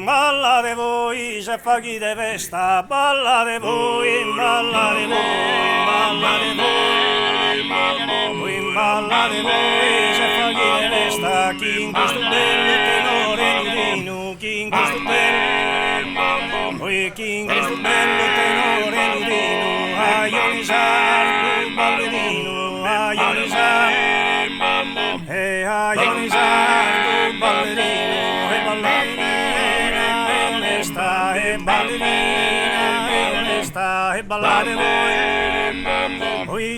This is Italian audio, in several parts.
balla de voi, se fa chi deve sta, balla de voi, balla de voi, balla de voi, balla de voi, se fa chi deve sta, chi in questo bello tenore ludino, chi in questo bello, chi in questo bello tenore ludino, a ionizzare il ballerino, a ionizzare, e a ionizzare il ballerino, e ballerina, e onesta, e ballerina, e onesta, e ballate voi,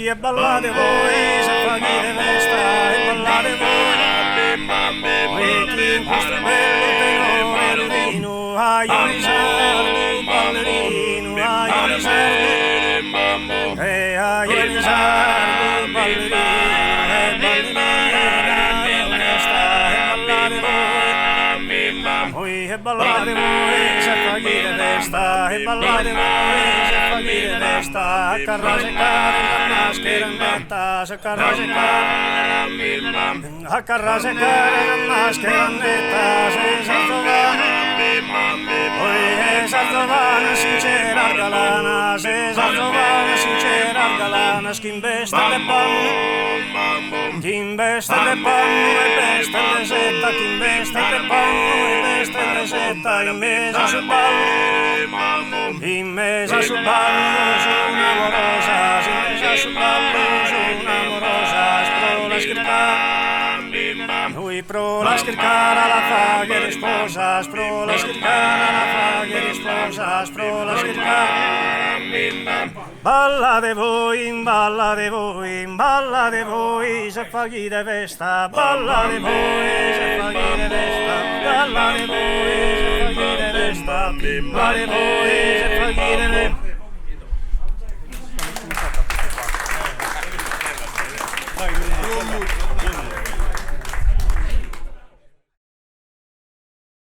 e ballate voi, se fa chi deve sta, e ballate voi, chi in questo bello tenore ludino, a ionizzare il ballerino, a ionizzare, e a ionizzare il ballerino, e ballerina, e onesta, e ballate voi, e ballate voi, se fa chi deve sta, e ballate voi, se fa chi deve sta, a carrase care, a maschera netta, se carrase care, a carrase care, a maschera netta, se s'azzovana, poi s'azzovana, sincera galana, se s'azzovana, sincera galana, schimbesta le panne, chi investe le panne, e veste le setta, chi investe le panne, e veste le setta, in mesa sul ballo, in mesa sul ballo, su un'amorosa, in mesa sul ballo, su un'amorosa, spro la schircare, lui pro la schircare alla faglia di sposa, spro la schircare alla faglia di sposa, spro la schircare, ballate voi, ballate voi, ballate voi, se fa chi deve sta, ballate voi, se fa chi deve sta, ballate voi, se fa chi deve sta, ballate voi, se fa chi deve. Dai,